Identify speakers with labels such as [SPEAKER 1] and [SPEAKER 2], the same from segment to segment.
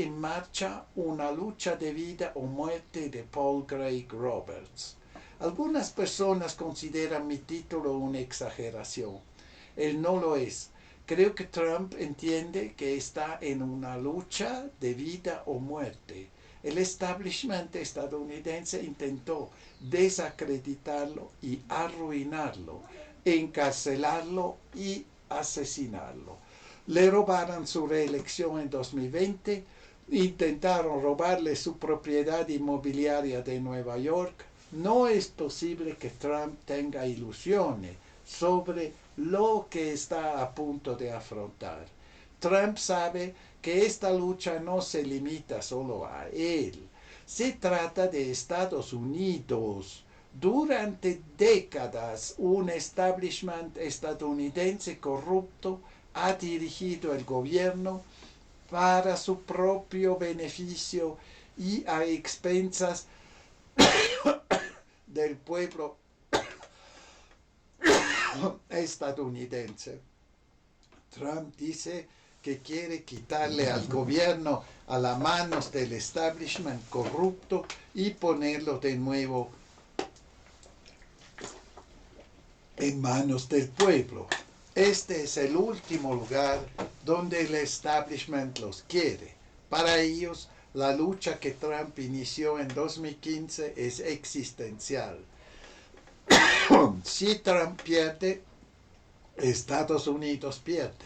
[SPEAKER 1] puse en marcha una lucha de vida o muerte de Paul Craig Roberts. Algunas personas consideran mi título una exageración. Él no lo es. Creo que Trump entiende que está en una lucha de vida o muerte. El establishment estadounidense intentó desacreditarlo y arruinarlo, encarcelarlo y asesinarlo. Le robaron su reelección en 2020, intentaron robarle su propiedad inmobiliaria de Nueva York. No es posible que Trump tenga ilusiones sobre lo que está a punto de afrontar. Trump sabe que esta lucha no se limita solo a él. Se trata de Estados Unidos. Durante décadas, un establishment estadounidense corrupto ha dirigido el gobierno para su propio beneficio y a expensas del pueblo estadounidense. Trump dice que quiere quitarle al gobierno a las manos del establishment corrupto y ponerlo de nuevo en manos del pueblo. Este es el último lugar donde el establishment los quiere. Para ellos, la lucha que Trump inició en 2015 es existencial. Si Trump pierde, Estados Unidos pierde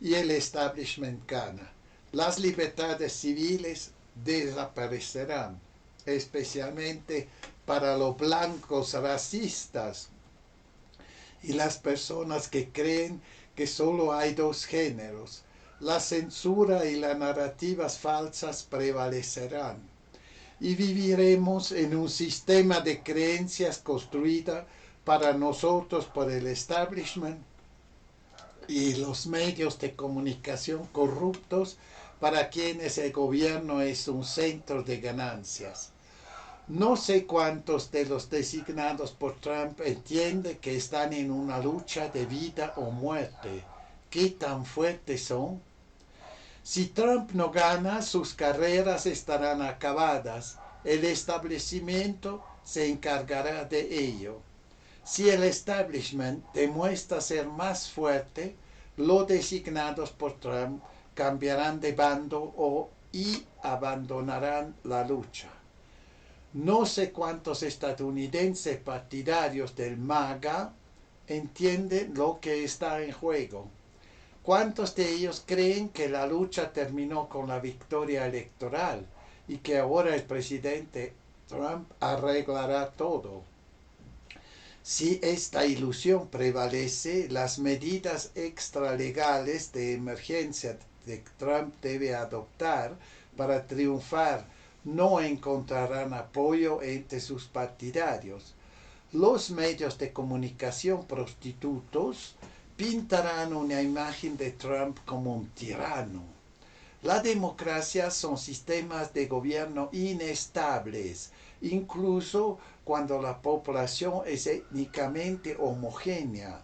[SPEAKER 1] y el establishment gana. Las libertades civiles desaparecerán, especialmente para los blancos racistas y las personas que creen que solo hay dos géneros. La censura y las narrativas falsas prevalecerán y viviremos en un sistema de creencias construida para nosotros por el establishment y los medios de comunicación corruptos para quienes el gobierno es un centro de ganancias. No sé cuántos de los designados por Trump entienden que están en una lucha de vida o muerte. ¿Qué tan fuertes son? Si Trump no gana, sus carreras estarán acabadas. El establecimiento se encargará de ello. Si el establishment demuestra ser más fuerte, los designados por Trump cambiarán de bando y abandonarán la lucha. No sé cuántos estadounidenses partidarios del MAGA entienden lo que está en juego. ¿Cuántos de ellos creen que la lucha terminó con la victoria electoral y que ahora el presidente Trump arreglará todo? Si esta ilusión prevalece, las medidas extralegales de emergencia que Trump debe adoptar para triunfar no encontrarán apoyo entre sus partidarios. Los medios de comunicación prostitutos pintarán una imagen de Trump como un tirano. La democracia son sistemas de gobierno inestables, incluso cuando la población es étnicamente homogénea,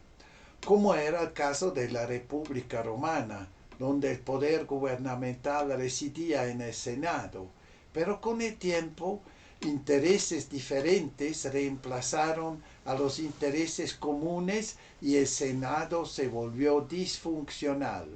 [SPEAKER 1] como era el caso de la República Romana, donde el poder gubernamental residía en el Senado. Pero con el tiempo, intereses diferentes reemplazaron a los intereses comunes y el Senado se volvió disfuncional.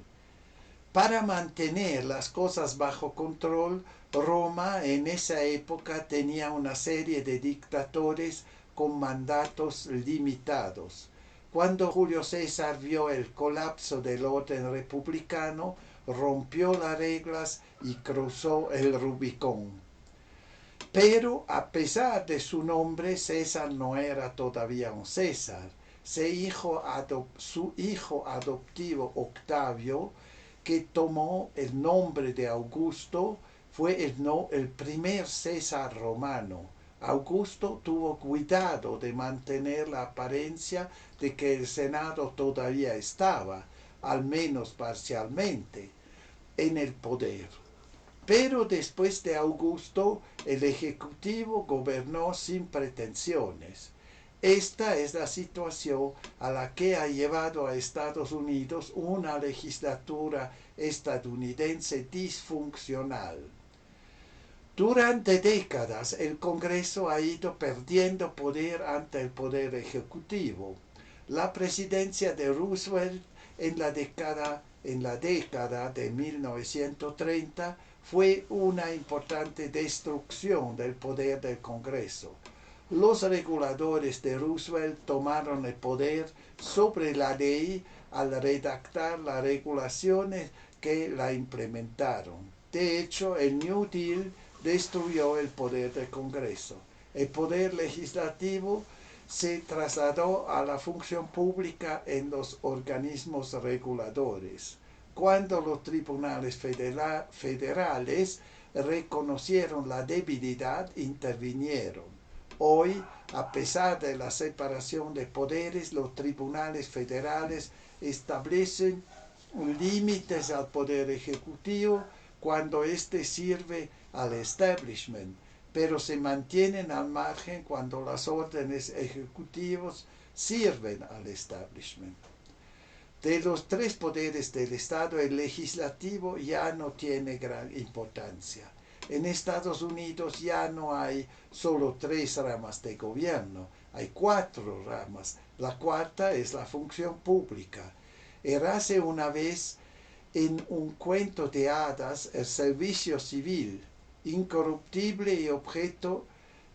[SPEAKER 1] Para mantener las cosas bajo control, Roma en esa época tenía una serie de dictadores con mandatos limitados. Cuando Julio César vio el colapso del orden republicano, rompió las reglas y cruzó el Rubicón. Pero a pesar de su nombre, César no era todavía un César. Su hijo adoptivo Octavio, que tomó el nombre de Augusto, fue el primer César romano. Augusto tuvo cuidado de mantener la apariencia de que el Senado todavía estaba, al menos parcialmente, en el poder. Pero después de Augusto, el Ejecutivo gobernó sin pretensiones. Esta es la situación a la que ha llevado a Estados Unidos una legislatura estadounidense disfuncional. Durante décadas el Congreso ha ido perdiendo poder ante el poder ejecutivo. La presidencia de Roosevelt en la década de 1930 fue una importante destrucción del poder del Congreso. Los reguladores de Roosevelt tomaron el poder sobre la ley al redactar las regulaciones que la implementaron. De hecho, el New Deal destruyó el poder del Congreso. El poder legislativo se trasladó a la función pública en los organismos reguladores. Cuando los tribunales federales reconocieron la debilidad, intervinieron. Hoy, a pesar de la separación de poderes, los tribunales federales establecen límites al poder ejecutivo cuando éste sirve al establishment, pero se mantienen al margen cuando las órdenes ejecutivas sirven al establishment. De los tres poderes del Estado, el legislativo ya no tiene gran importancia. En Estados Unidos ya no hay solo 3 ramas de gobierno, hay 4 ramas. La cuarta es la función pública. Érase una vez en un cuento de hadas el servicio civil, incorruptible y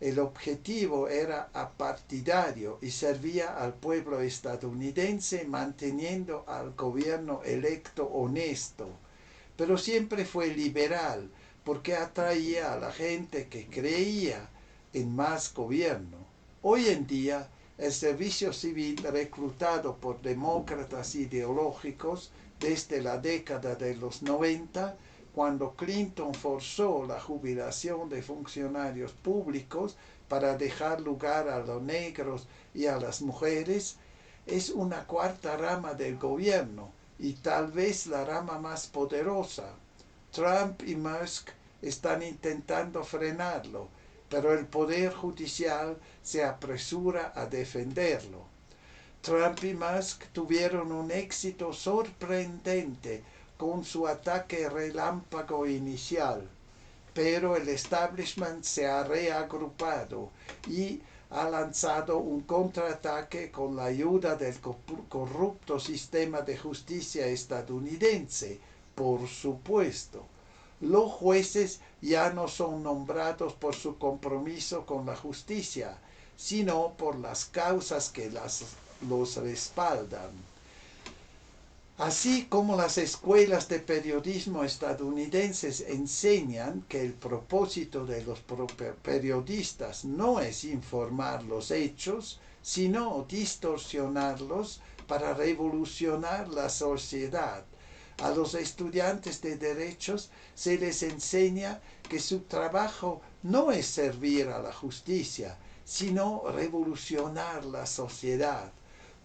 [SPEAKER 1] el objetivo era apartidario y servía al pueblo estadounidense manteniendo al gobierno electo honesto, pero siempre fue liberal porque atraía a la gente que creía en más gobierno. Hoy en día, el servicio civil reclutado por demócratas ideológicos desde la década de los 90, cuando Clinton forzó la jubilación de funcionarios públicos para dejar lugar a los negros y a las mujeres, es una cuarta rama del gobierno y tal vez la rama más poderosa. Trump y Musk están intentando frenarlo, pero el Poder Judicial se apresura a defenderlo. Trump y Musk tuvieron un éxito sorprendente con su ataque relámpago inicial, pero el establishment se ha reagrupado y ha lanzado un contraataque con la ayuda del corrupto sistema de justicia estadounidense, por supuesto. Los jueces ya no son nombrados por su compromiso con la justicia, sino por las causas que los respaldan. Así como las escuelas de periodismo estadounidenses enseñan que el propósito de los periodistas no es informar los hechos, sino distorsionarlos para revolucionar la sociedad. A los estudiantes de derechos se les enseña que su trabajo no es servir a la justicia, sino revolucionar la sociedad.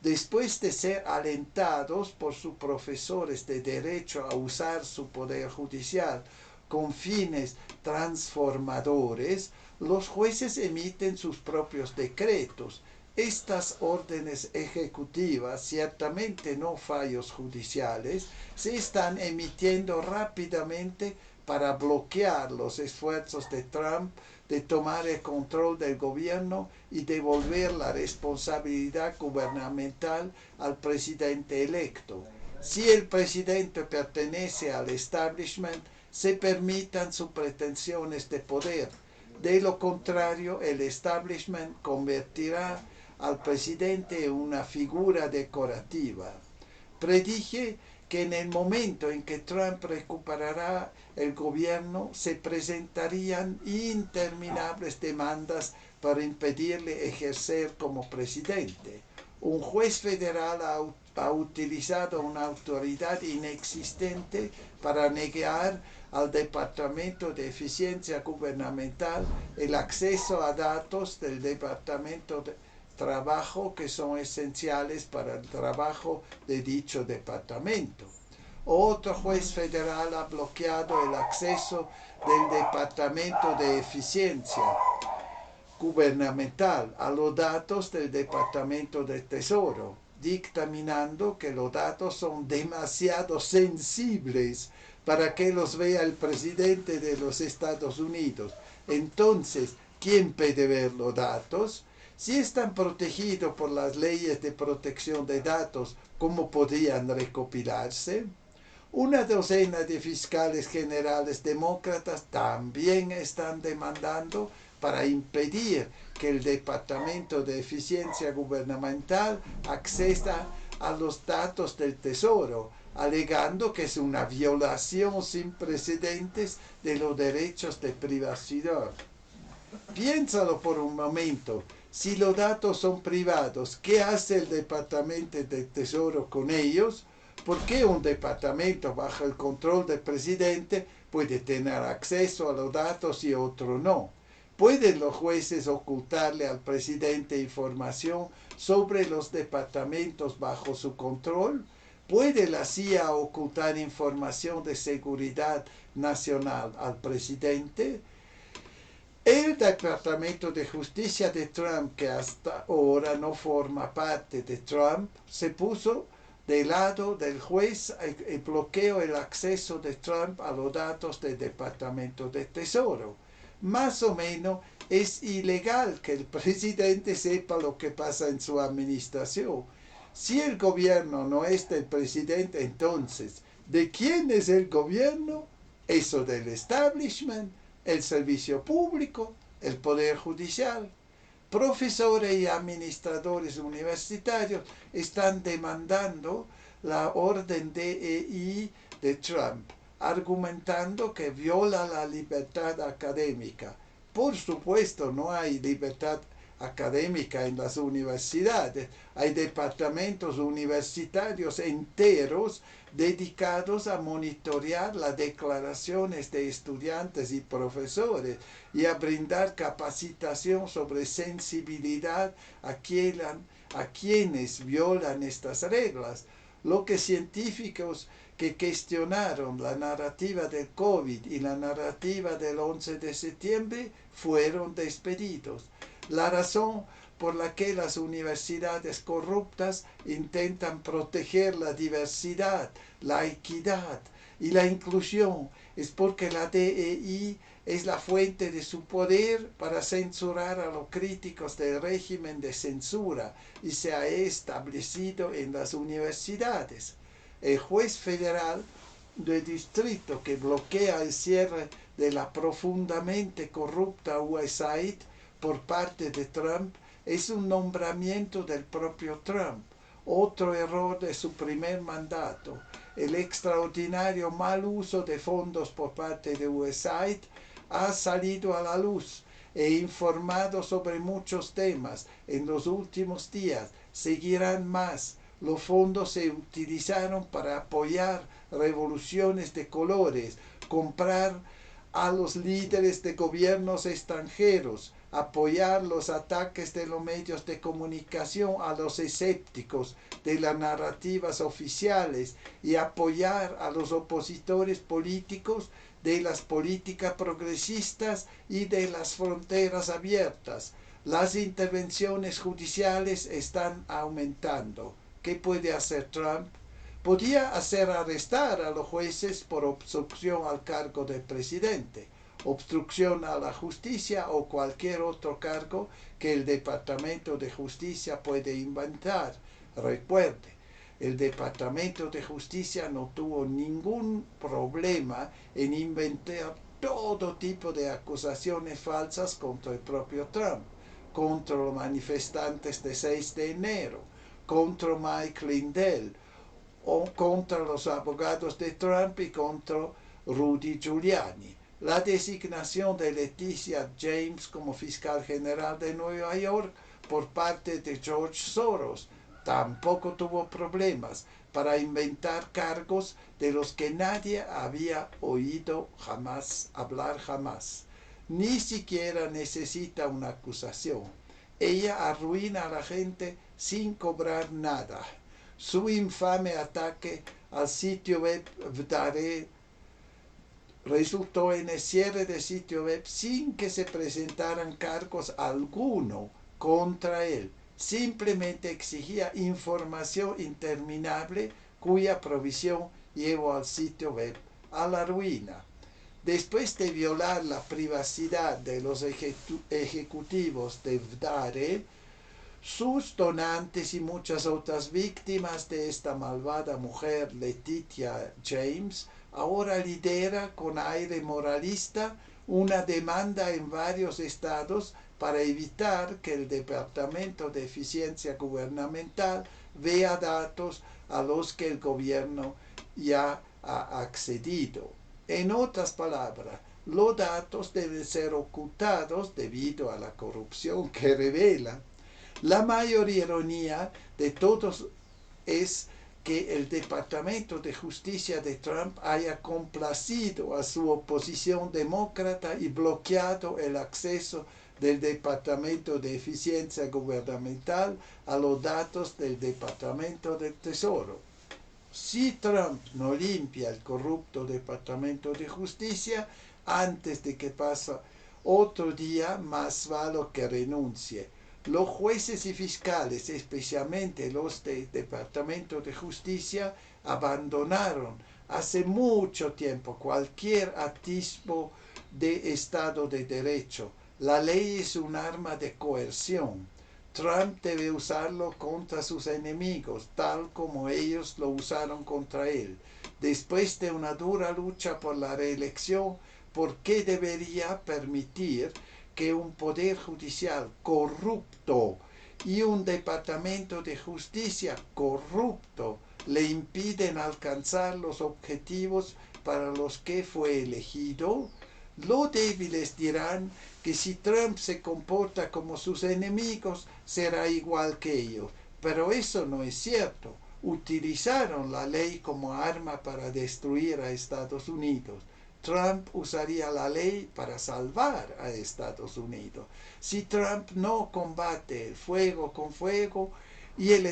[SPEAKER 1] Después de ser alentados por sus profesores de derecho a usar su poder judicial con fines transformadores, los jueces emiten sus propios decretos. Estas órdenes ejecutivas, ciertamente no fallos judiciales, se están emitiendo rápidamente para bloquear los esfuerzos de Trump de tomar el control del gobierno y devolver la responsabilidad gubernamental al presidente electo. Si el presidente pertenece al establishment, se permitan sus pretensiones de poder. De lo contrario, el establishment convertirá al presidente en una figura decorativa. Predije que en el momento en que Trump recuperará el gobierno se presentarían interminables demandas para impedirle ejercer como presidente. Un juez federal ha utilizado una autoridad inexistente para negar al Departamento de Eficiencia Gubernamental el acceso a datos del Departamento de Trabajo que son esenciales para el trabajo de dicho departamento. Otro juez federal ha bloqueado el acceso del Departamento de Eficiencia gubernamental a los datos del Departamento del Tesoro, dictaminando que los datos son demasiado sensibles para que los vea el presidente de los Estados Unidos. Entonces, ¿quién puede ver los datos? Si están protegidos por las leyes de protección de datos, ¿cómo podrían recopilarse? Una docena de fiscales generales demócratas también están demandando para impedir que el Departamento de Eficiencia Gubernamental acceda a los datos del Tesoro, alegando que es una violación sin precedentes de los derechos de privacidad. Piénsalo por un momento. Si los datos son privados, ¿qué hace el Departamento del Tesoro con ellos? ¿Por qué un departamento bajo el control del presidente puede tener acceso a los datos y otro no? ¿Pueden los jueces ocultarle al presidente información sobre los departamentos bajo su control? ¿Puede la CIA ocultar información de seguridad nacional al presidente? El Departamento de Justicia de Trump, que hasta ahora no forma parte de Trump, se puso del lado del juez y bloqueó el acceso de Trump a los datos del Departamento de Tesoro. Más o menos es ilegal que el presidente sepa lo que pasa en su administración. Si el gobierno no es del presidente, entonces, ¿de quién es el gobierno? Eso del establishment, el servicio público, el poder judicial. Profesores y administradores universitarios están demandando la orden DEI de Trump, argumentando que viola la libertad académica. Por supuesto, no hay libertad académica en las universidades. Hay departamentos universitarios enteros dedicados a monitorear las declaraciones de estudiantes y profesores y a brindar capacitación sobre sensibilidad a quienes violan estas reglas. Lo que científicos que cuestionaron la narrativa del COVID y la narrativa del 11 de septiembre fueron despedidos. La razón por la que las universidades corruptas intentan proteger la diversidad, la equidad y la inclusión es porque la DEI es la fuente de su poder para censurar a los críticos del régimen de censura y se ha establecido en las universidades. El juez federal del distrito que bloquea el cierre de la profundamente corrupta USAID por parte de Trump es un nombramiento del propio Trump. Otro error de su primer mandato, el extraordinario mal uso de fondos por parte de USAID, ha salido a la luz e informado sobre muchos temas. En los últimos días seguirán más. Los fondos se utilizaron para apoyar revoluciones de colores, comprar a los líderes de gobiernos extranjeros, apoyar los ataques de los medios de comunicación a los escépticos de las narrativas oficiales y apoyar a los opositores políticos de las políticas progresistas y de las fronteras abiertas. Las intervenciones judiciales están aumentando. ¿Qué puede hacer Trump? Podía hacer arrestar a los jueces por obstrucción al cargo del presidente, obstrucción a la justicia o cualquier otro cargo que el Departamento de Justicia puede inventar. Recuerde, el Departamento de Justicia no tuvo ningún problema en inventar todo tipo de acusaciones falsas contra el propio Trump, contra los manifestantes de 6 de enero, contra Mike Lindell, o contra los abogados de Trump y contra Rudy Giuliani. La designación de Leticia James como fiscal general de Nueva York por parte de George Soros tampoco tuvo problemas para inventar cargos de los que nadie había oído hablar jamás. Ni siquiera necesita una acusación. Ella arruina a la gente sin cobrar nada. Su infame ataque al sitio web resultó en el cierre del sitio web sin que se presentaran cargos alguno contra él. Simplemente exigía información interminable cuya provisión llevó al sitio web a la ruina. Después de violar la privacidad de los ejecutivos de Vdare, sus donantes y muchas otras víctimas de esta malvada mujer, Letitia James, ahora lidera con aire moralista una demanda en varios estados para evitar que el Departamento de Eficiencia Gubernamental vea datos a los que el gobierno ya ha accedido. En otras palabras, los datos deben ser ocultados debido a la corrupción que revelan. La mayor ironía de todos es que el Departamento de Justicia de Trump haya complacido a su oposición demócrata y bloqueado el acceso del Departamento de Eficiencia Gubernamental a los datos del Departamento del Tesoro. Si Trump no limpia el corrupto Departamento de Justicia antes de que pase otro día, más vale que renuncie. Los jueces y fiscales, especialmente los del Departamento de Justicia, abandonaron hace mucho tiempo cualquier atisbo de Estado de Derecho. La ley es un arma de coerción. Trump debe usarlo contra sus enemigos, tal como ellos lo usaron contra él. Después de una dura lucha por la reelección, ¿por qué debería permitir que un poder judicial corrupto y un departamento de justicia corrupto le impiden alcanzar los objetivos para los que fue elegido? Los débiles dirán que si Trump se comporta como sus enemigos, será igual que ellos. Pero eso no es cierto. Utilizaron la ley como arma para destruir a Estados Unidos. Trump usaría la ley para salvar a Estados Unidos. Si Trump no combate el fuego con fuego, y él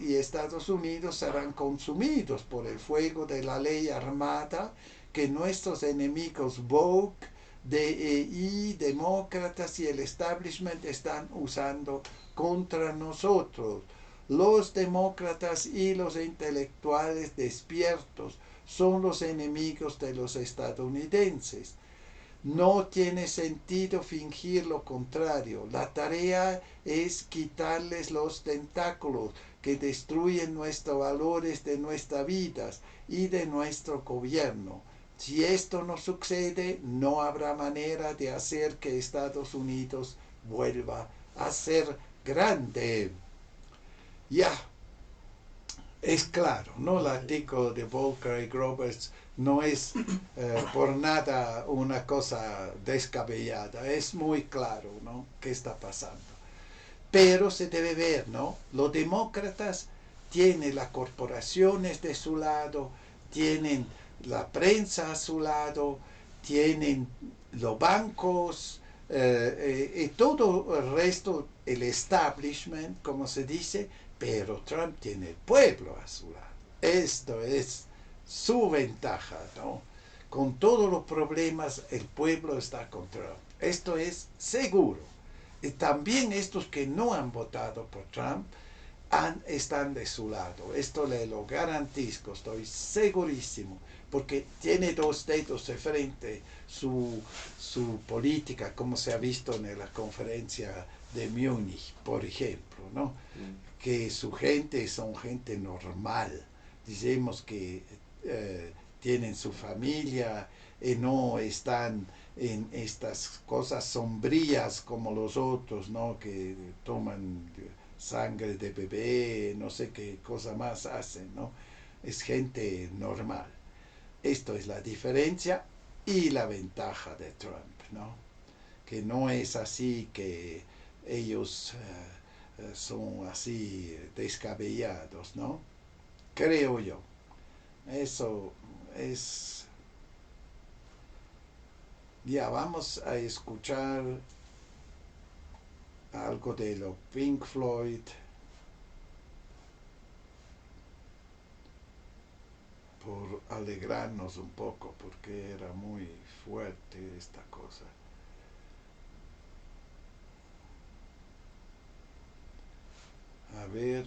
[SPEAKER 1] y Estados Unidos serán consumidos por el fuego de la ley armada que nuestros enemigos woke, DEI, demócratas y el establishment están usando contra nosotros. Los demócratas y los intelectuales despiertos son los enemigos de los estadounidenses. No tiene sentido fingir lo contrario. La tarea es quitarles los tentáculos que destruyen nuestros valores de nuestras vidas y de nuestro gobierno. Si esto no sucede, no habrá manera de hacer que Estados Unidos vuelva a ser grande. Ya, es claro, ¿no? El artículo de Volcker y Roberts no es por nada una cosa descabellada, es muy claro, ¿no? ¿Qué está pasando? Pero se debe ver, ¿no? Los demócratas tienen las corporaciones de su lado, tienen la prensa a su lado, tienen los bancos y todo el resto, el establishment, como se dice, pero Trump tiene el pueblo a su lado. Esto es su ventaja, ¿no? Con todos los problemas, el pueblo está con Trump. Esto es seguro. Y también estos que no han votado por Trump están de su lado. Esto le lo garantizo, estoy segurísimo, porque tiene dos dedos de frente su política, como se ha visto en la conferencia de Múnich, por ejemplo, ¿no? Que su gente son gente normal, digamos que tienen su familia y no están en estas cosas sombrías como los otros, ¿no? Que toman sangre de bebé, no sé qué cosa más hacen, ¿no? Es gente normal. Esto es la diferencia y la ventaja de Trump, ¿no? Que no es así que ellos son así descabellados, ¿no? Creo yo. Eso es... Ya, vamos a escuchar algo de lo Pink Floyd por alegrarnos un poco porque era muy fuerte esta cosa. A ver,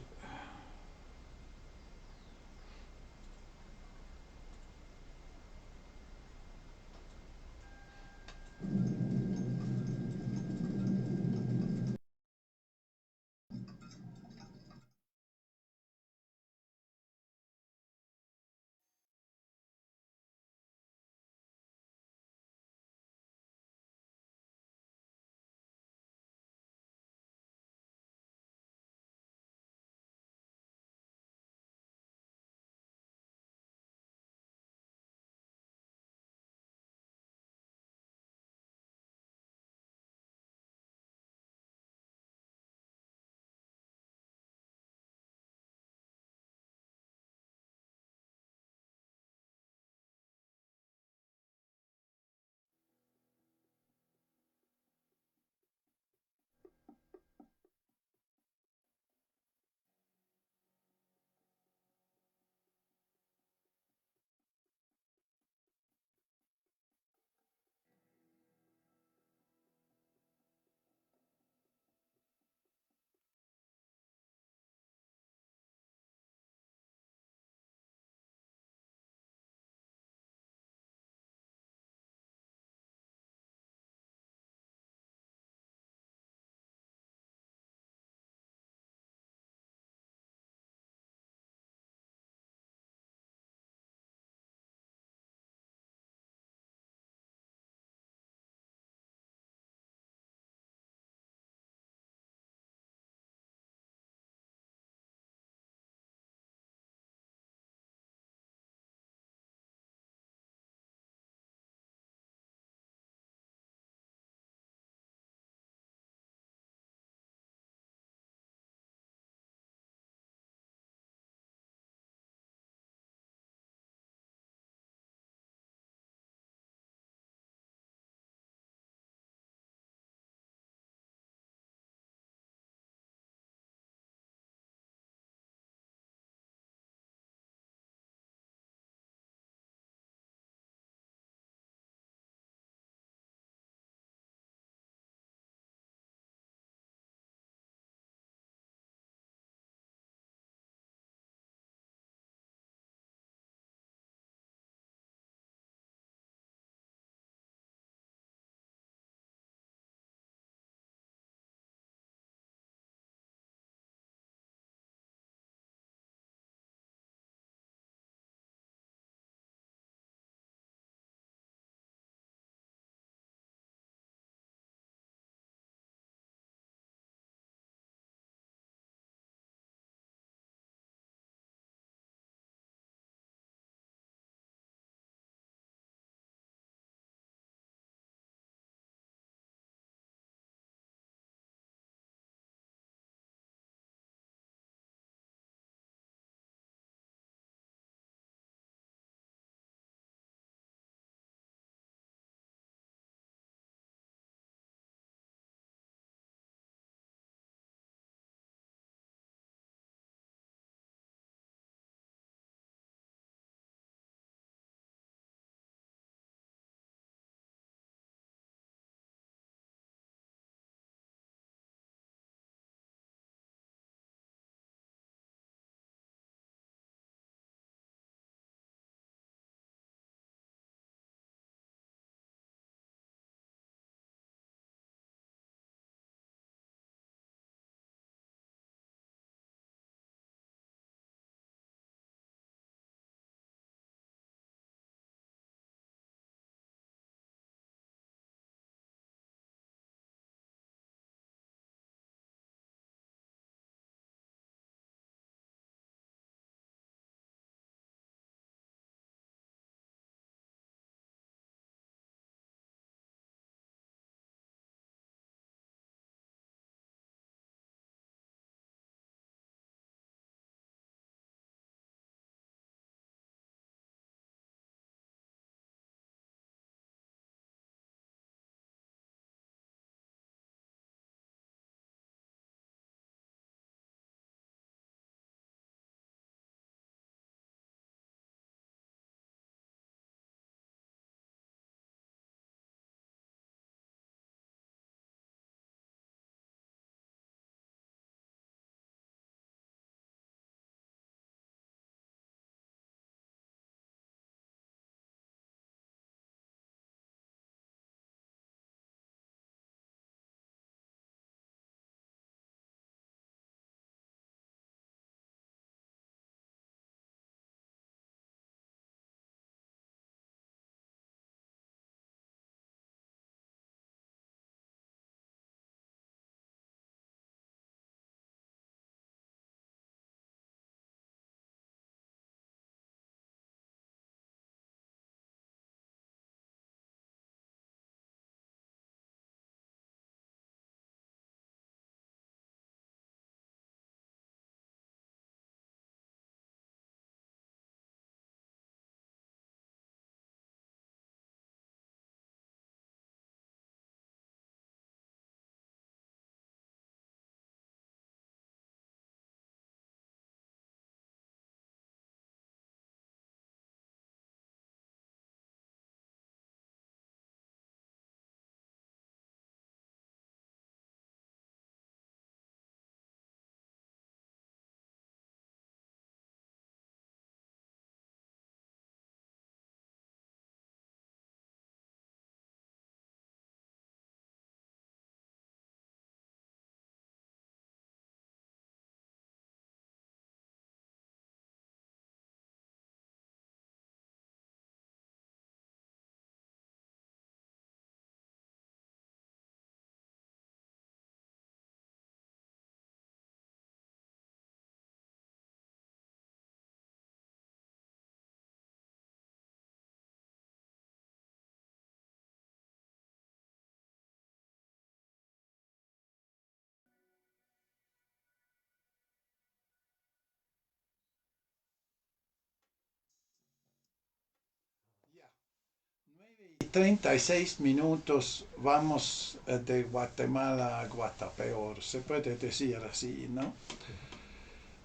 [SPEAKER 1] 36 minutos vamos de Guatemala a Guatapeor, se puede decir así, ¿no?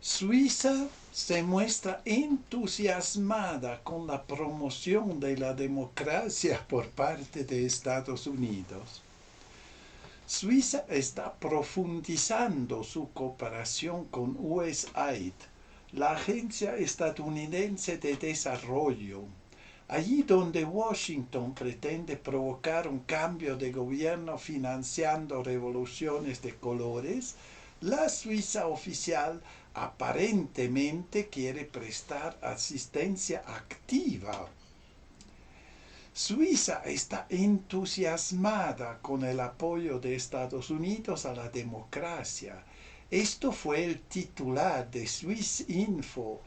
[SPEAKER 1] Suiza se muestra entusiasmada con la promoción de la democracia por parte de Estados Unidos. Suiza está profundizando su cooperación con USAID, la Agencia Estadounidense de Desarrollo, allí donde Washington pretende provocar un cambio de gobierno financiando revoluciones de colores. La Suiza oficial aparentemente quiere prestar asistencia activa. Suiza está entusiasmada con el apoyo de Estados Unidos a la democracia. Esto fue el titular de Swissinfo,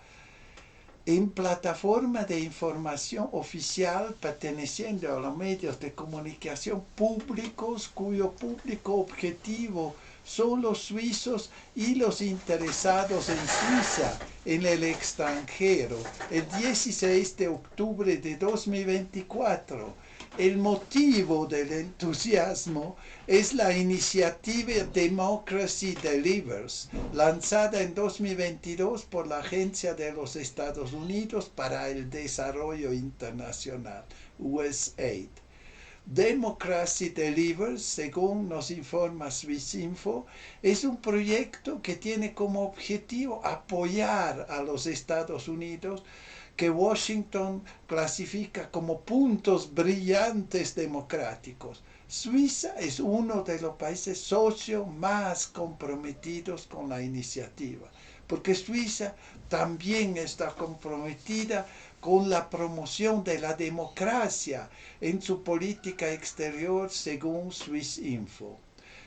[SPEAKER 1] en plataforma de información oficial perteneciente a los medios de comunicación públicos cuyo público objetivo son los suizos y los interesados en Suiza en el extranjero, el 16 de octubre de 2024. El motivo del entusiasmo es la iniciativa Democracy Delivers, lanzada en 2022 por la Agencia de los Estados Unidos para el Desarrollo Internacional, USAID. Democracy Delivers, según nos informa Swissinfo, es un proyecto que tiene como objetivo apoyar a los Estados Unidos, que Washington clasifica como puntos brillantes democráticos. Suiza es uno de los países socios más comprometidos con la iniciativa, porque Suiza también está comprometida con la promoción de la democracia en su política exterior, según Swissinfo.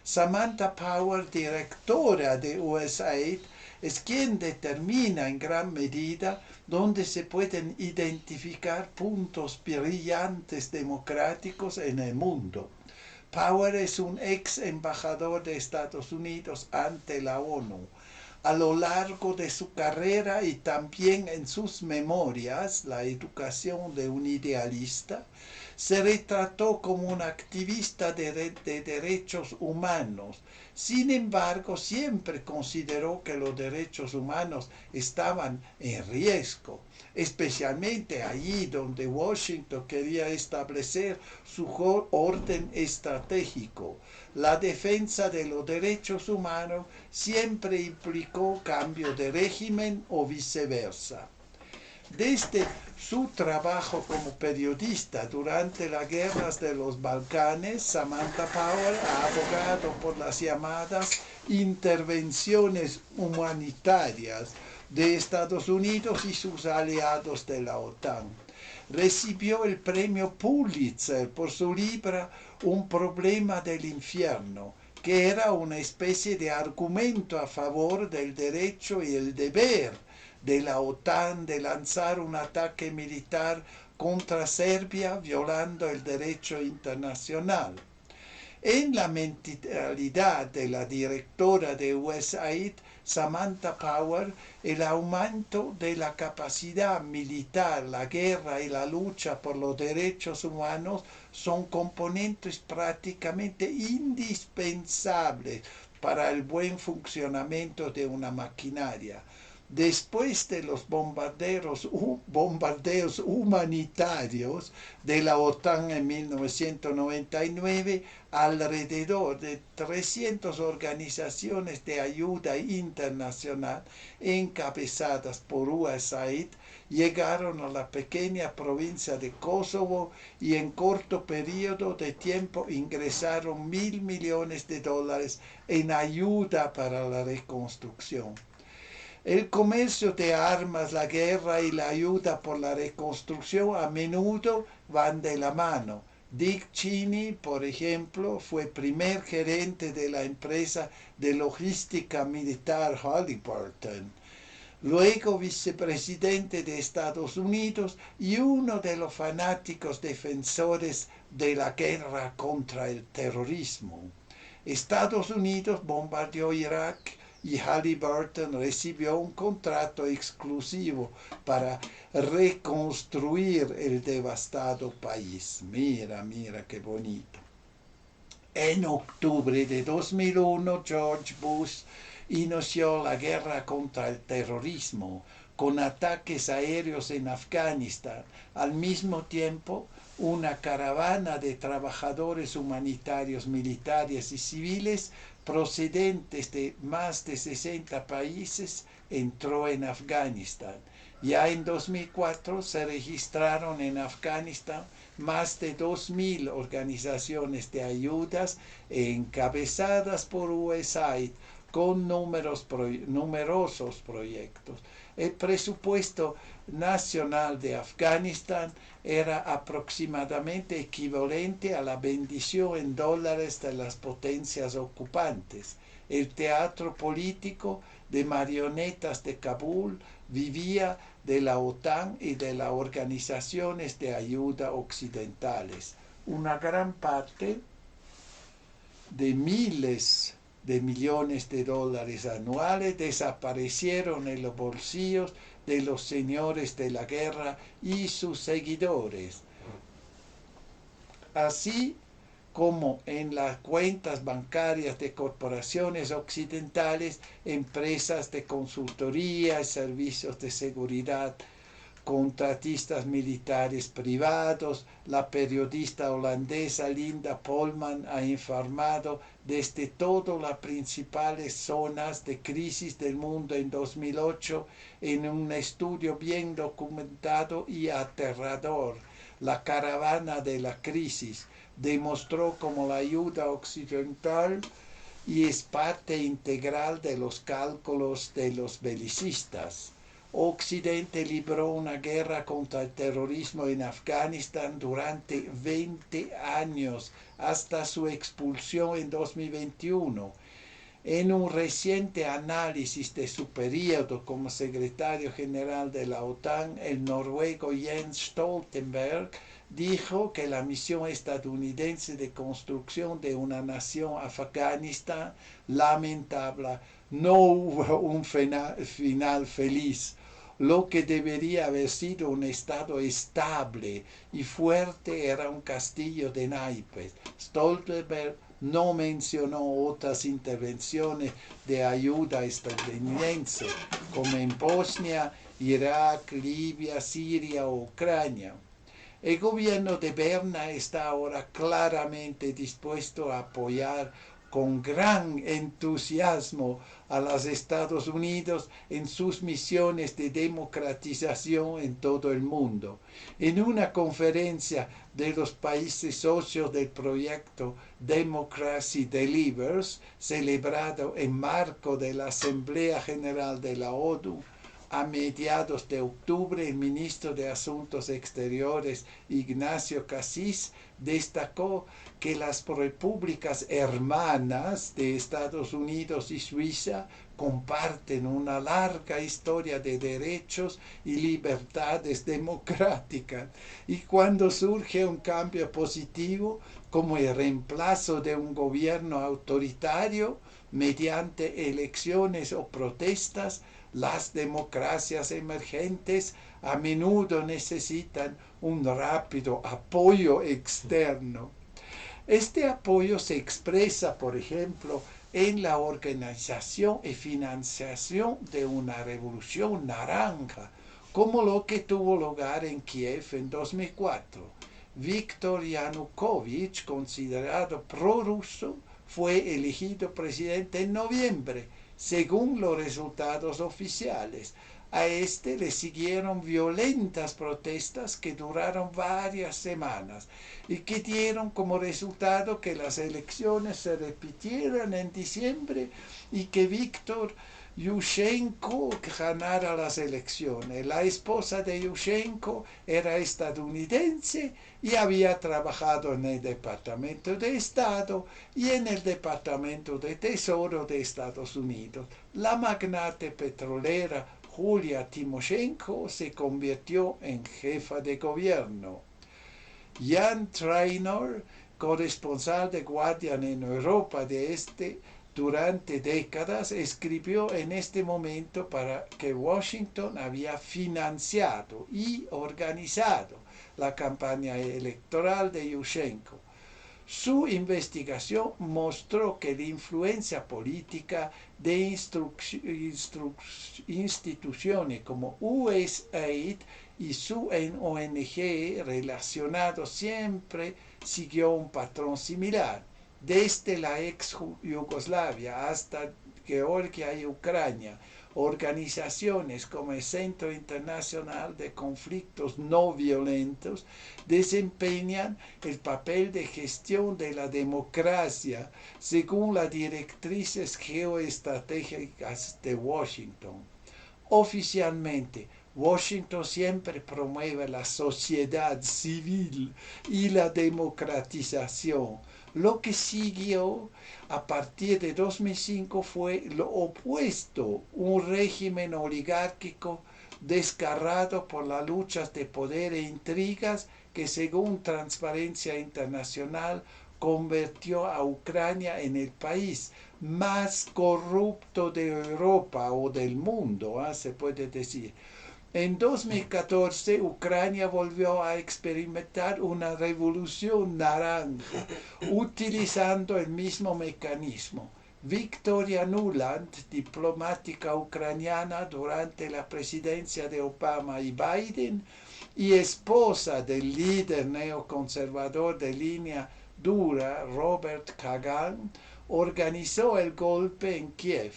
[SPEAKER 1] Samantha Power, directora de USAID, es quien determina en gran medida dónde se pueden identificar puntos brillantes democráticos en el mundo. Power es un ex embajador de Estados Unidos ante la ONU. A lo largo de su carrera y también en sus memorias, La educación de un idealista, se retrató como un activista de derechos humanos. Sin embargo, siempre consideró que los derechos humanos estaban en riesgo, especialmente allí donde Washington quería establecer su orden estratégico. La defensa de los derechos humanos siempre implicó cambio de régimen o viceversa. Desde su trabajo como periodista durante las guerras de los Balcanes, Samantha Power ha abogado por las llamadas intervenciones humanitarias de Estados Unidos y sus aliados de la OTAN. Recibió el premio Pulitzer por su libro Un problema del infierno, que era una especie de argumento a favor del derecho y el deber de la OTAN de lanzar un ataque militar contra Serbia violando el derecho internacional. En la mentalidad de la directora de USAID, Samantha Power, el aumento de la capacidad militar, la guerra y la lucha por los derechos humanos son componentes prácticamente indispensables para el buen funcionamiento de una maquinaria. Después de los bombardeos humanitarios de la OTAN en 1999, alrededor de 300 organizaciones de ayuda internacional encabezadas por USAID llegaron a la pequeña provincia de Kosovo y en corto periodo de tiempo ingresaron $1.000 millones en ayuda para la reconstrucción. El comercio de armas, la guerra y la ayuda por la reconstrucción a menudo van de la mano. Dick Cheney, por ejemplo, fue primer gerente de la empresa de logística militar Halliburton, luego vicepresidente de Estados Unidos y uno de los fanáticos defensores de la guerra contra el terrorismo. Estados Unidos bombardeó Irak y Halliburton recibió un contrato exclusivo para reconstruir el devastado país. Mira, mira qué bonito. En octubre de 2001, George Bush inició la guerra contra el terrorismo con ataques aéreos en Afganistán. Al mismo tiempo, una caravana de trabajadores humanitarios, militares y civiles procedentes de más de 60 países entró en Afganistán. Ya en 2004 se registraron en Afganistán más de 2.000 organizaciones de ayudas encabezadas por USAID con numerosos proyectos. El presupuesto nacional de Afganistán era aproximadamente equivalente a la bendición en dólares de las potencias ocupantes. El teatro político de marionetas de Kabul vivía de la OTAN y de las organizaciones de ayuda occidentales. Una gran parte de miles de millones de dólares anuales desaparecieron en los bolsillos de los señores de la guerra y sus seguidores, así como en las cuentas bancarias de corporaciones occidentales, empresas de consultoría y servicios de seguridad, contratistas militares privados. La periodista holandesa Linda Polman ha informado desde todas las principales zonas de crisis del mundo en 2008 en un estudio bien documentado y aterrador. La caravana de la crisis demostró cómo la ayuda occidental y es parte integral de los cálculos de los belicistas. Occidente libró una guerra contra el terrorismo en Afganistán durante 20 años, hasta su expulsión en 2021. En un reciente análisis de su periodo como secretario general de la OTAN, el noruego Jens Stoltenberg dijo que la misión estadounidense de construcción de una nación afganista lamentable no hubo un final feliz. Lo que debería haber sido un estado estable y fuerte era un castillo de naipes. Stoltenberg no mencionó otras intervenciones de ayuda estadounidense, como en Bosnia, Irak, Libia, Siria o Ucrania. El gobierno de Berna está ahora claramente dispuesto a apoyar con gran entusiasmo a los Estados Unidos en sus misiones de democratización en todo el mundo. En una conferencia de los países socios del proyecto Democracy Delivers, celebrado en marco de la Asamblea General de la ONU, a mediados de octubre, el ministro de Asuntos Exteriores, Ignacio Cassis, destacó que las repúblicas hermanas de Estados Unidos y Suiza comparten una larga historia de derechos y libertades democráticas, y cuando surge un cambio positivo, como el reemplazo de un gobierno autoritario mediante elecciones o protestas, las democracias emergentes a menudo necesitan un rápido apoyo externo. Este apoyo se expresa, por ejemplo, en la organización y financiación de una revolución naranja, como lo que tuvo lugar en Kiev en 2004. Viktor Yanukovych, considerado prorruso, fue elegido presidente en noviembre, según los resultados oficiales. A este le siguieron violentas protestas que duraron varias semanas y que dieron como resultado que las elecciones se repitieran en diciembre y que Viktor Yushchenko ganara las elecciones. La esposa de Yushchenko era estadounidense y había trabajado en el Departamento de Estado y en el Departamento de Tesoro de Estados Unidos. La magnate petrolera Julia Timoshenko se convirtió en jefa de gobierno. Jan Trainor, corresponsal de Guardian en Europa de este, durante décadas escribió en este momento para que Washington había financiado y organizado la campaña electoral de Yushchenko. Su investigación mostró que la influencia política de instituciones como USAID y su ONG relacionado siempre siguió un patrón similar, desde la ex Yugoslavia hasta Georgia y Ucrania. Organizaciones como el Centro Internacional de Conflictos No Violentos desempeñan el papel de gestión de la democracia según las directrices geoestratégicas de Washington. Oficialmente, Washington siempre promueve la sociedad civil y la democratización. Lo que siguió a partir de 2005 fue lo opuesto, un régimen oligárquico desgarrado por las luchas de poder e intrigas que, según Transparencia Internacional, convirtió a Ucrania en el país más corrupto de Europa o del mundo, se puede decir. En 2014, Ucrania volvió a experimentar una revolución naranja, utilizando el mismo mecanismo. Victoria Nuland, diplomática ucraniana durante la presidencia de Obama y Biden, y esposa del líder neoconservador de línea dura, Robert Kagan, organizó el golpe en Kiev.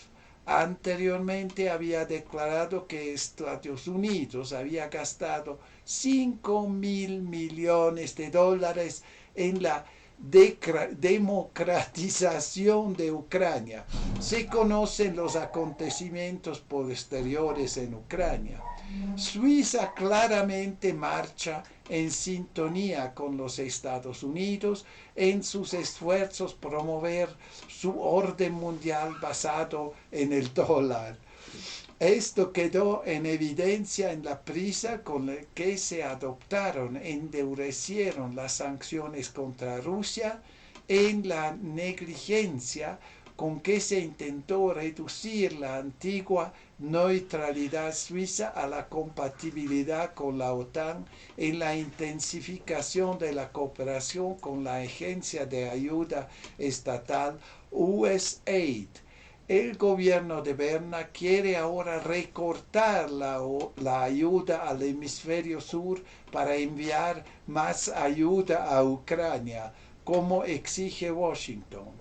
[SPEAKER 1] Anteriormente había declarado que Estados Unidos había gastado 5.000 millones de dólares en la democratización de Ucrania. Se conocen los acontecimientos posteriores en Ucrania. Suiza claramente marcha en sintonía con los Estados Unidos en sus esfuerzos por promover su orden mundial basado en el dólar. Esto quedó en evidencia en la prisa con la que se adoptaron e endurecieron las sanciones contra Rusia, en la negligencia con que se intentó reducir la antigua neutralidad suiza a la compatibilidad con la OTAN, en la intensificación de la cooperación con la Agencia de Ayuda Estatal USAID. El gobierno de Berna quiere ahora recortar la ayuda al hemisferio sur para enviar más ayuda a Ucrania, como exige Washington.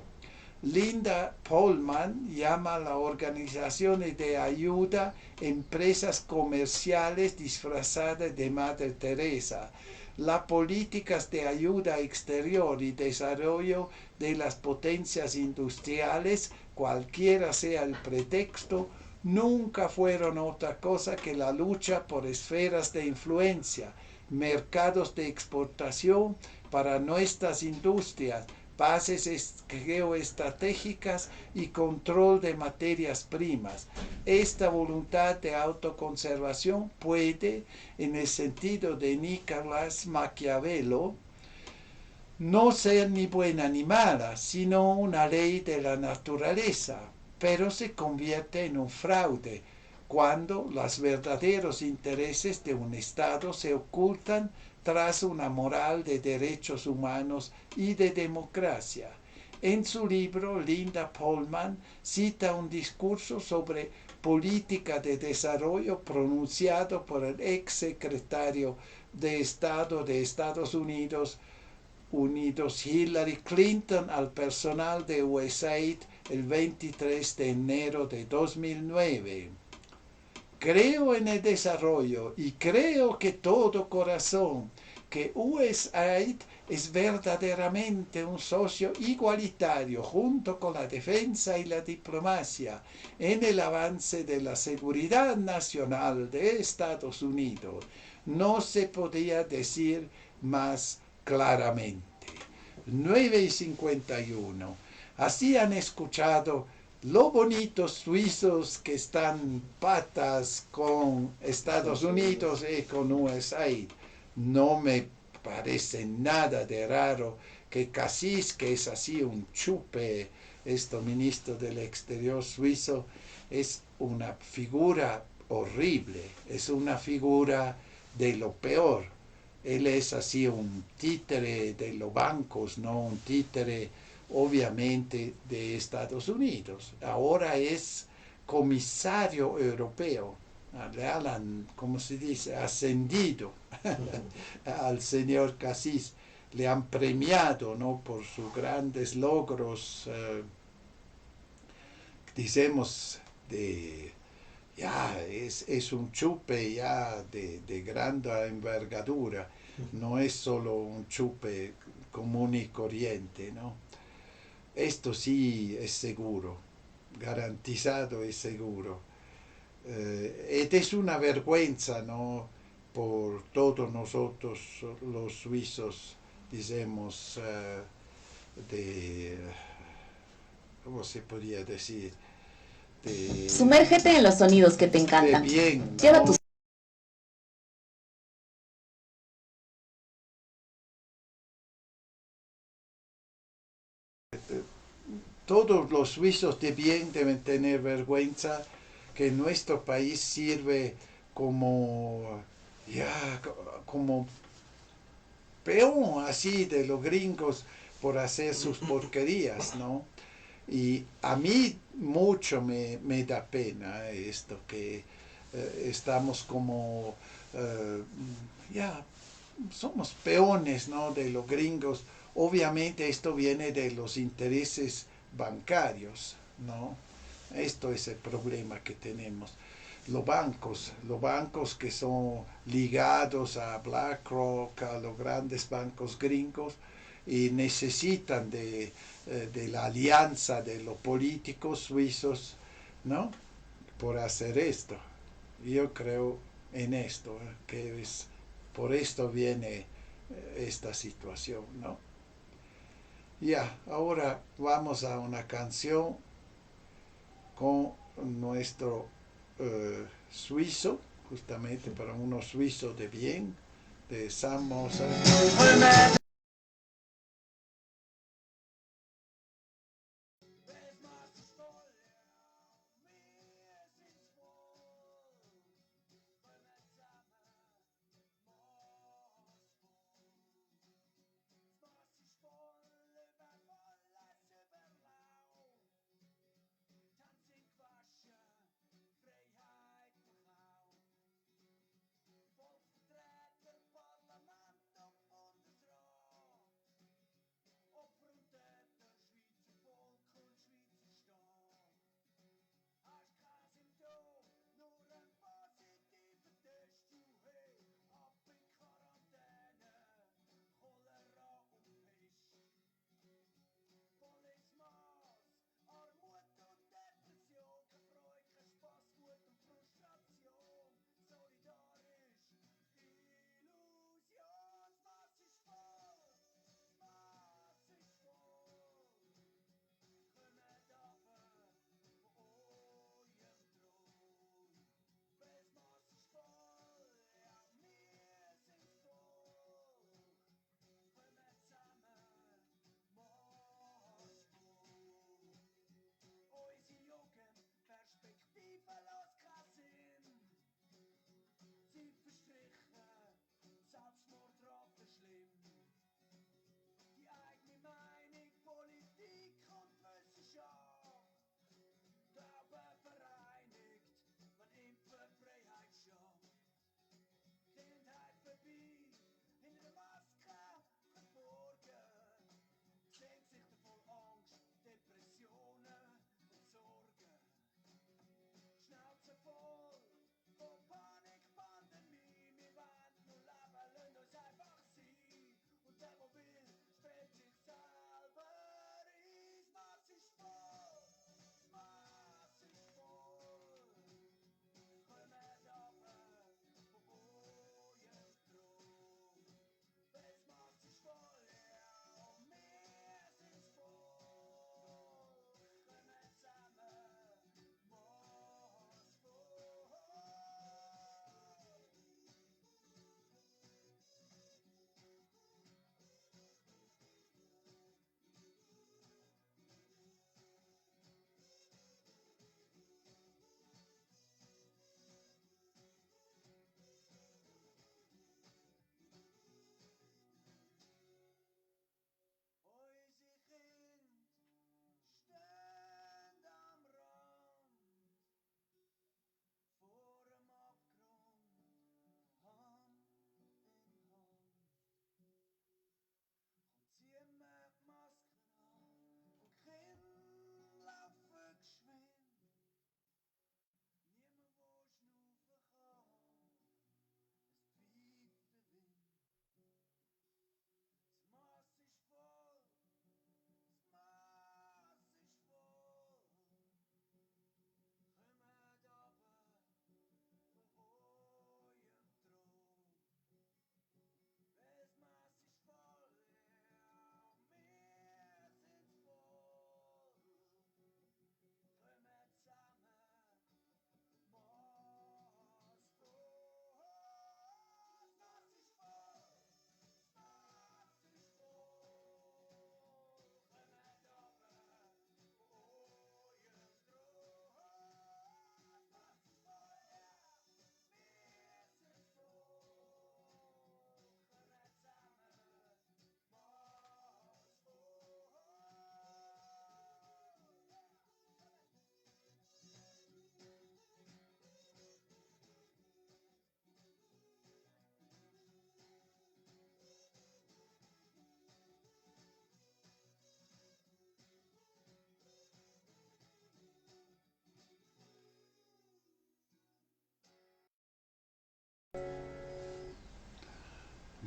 [SPEAKER 1] Linda Polman llama a las organizaciones de ayuda empresas comerciales disfrazadas de Madre Teresa. Las políticas de ayuda exterior y desarrollo de las potencias industriales, cualquiera sea el pretexto, nunca fueron otra cosa que la lucha por esferas de influencia, mercados de exportación para nuestras industrias, bases geoestratégicas y control de materias primas. Esta voluntad de autoconservación puede, en el sentido de Nicolás Maquiavelo, no ser ni buena ni mala, sino una ley de la naturaleza, pero se convierte en un fraude cuando los verdaderos intereses de un Estado se ocultan tras una moral de derechos humanos y de democracia. En su libro, Linda Polman cita un discurso sobre política de desarrollo pronunciado por el ex secretario de Estado de Estados Unidos, Hillary Clinton, al personal de USAID el 23 de enero de 2009. Creo en el desarrollo y creo que todo corazón que USAID es verdaderamente un socio igualitario junto con la defensa y la diplomacia en el avance de la seguridad nacional de Estados Unidos. No se podía decir más claramente. 9:51. Así han escuchado lo bonitos suizos que están patas con Estados Unidos y con USAID. No me parece nada de raro que Cassis, que es así un chupe ministro del Exterior suizo, es una figura horrible, es una figura de lo peor. Él es así un títere de los bancos, no un títere obviamente de Estados Unidos. Ahora es comisario europeo. Le han, como se dice, ascendido al señor Cassis. Le han premiado, ¿no?, por sus grandes logros, digamos, es un chupe ya de gran envergadura, no es solo un chupe común y corriente, ¿no? Esto sí es seguro, garantizado y seguro. Es una vergüenza, ¿no?, por todos nosotros los suizos, digamos, ¿cómo se podría decir?
[SPEAKER 2] Sumérgete en los sonidos que te
[SPEAKER 1] De
[SPEAKER 2] encantan.
[SPEAKER 1] bien,
[SPEAKER 2] Lleva
[SPEAKER 1] ¿no?
[SPEAKER 2] tus
[SPEAKER 1] Todos los suizos de bien deben tener vergüenza que nuestro país sirve como, ya, como peón así de los gringos por hacer sus porquerías, ¿no? Y a mí mucho me da pena esto, que estamos como, eh, ya, somos peones, ¿no?, de los gringos. Obviamente esto viene de los intereses bancarios, ¿no? Esto es el problema que tenemos. Los bancos que son ligados a BlackRock, a los grandes bancos gringos, y necesitan de la alianza de los políticos suizos, ¿no?, por hacer esto. Yo creo en esto, que es, por esto viene esta situación, ¿no? Ya, ahora vamos a una canción con nuestro suizo, justamente para unos suizos de bien, de Sam Mozart.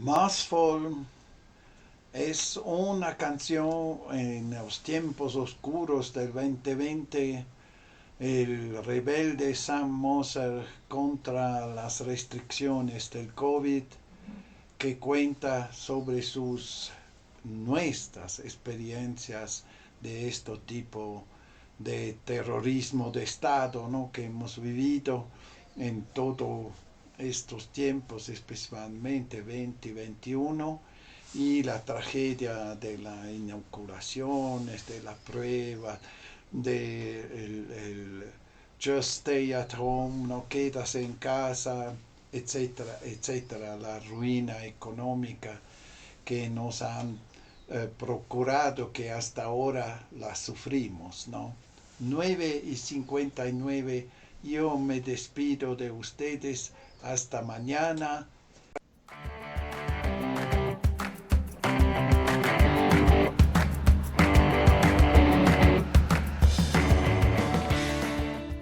[SPEAKER 1] Marsfall es una canción en los tiempos oscuros del 2020, el rebelde Sam Moser contra las restricciones del COVID, que cuenta sobre nuestras experiencias de este tipo de terrorismo de Estado, ¿no?, que hemos vivido en todos estos tiempos, especialmente 2021, y la tragedia de las inauguraciones, de la prueba, de el just stay at home, no quedas en casa, etcétera, etcétera, la ruina económica que nos han procurado, que hasta ahora la sufrimos, ¿no? 9:59, yo me despido de ustedes hasta mañana.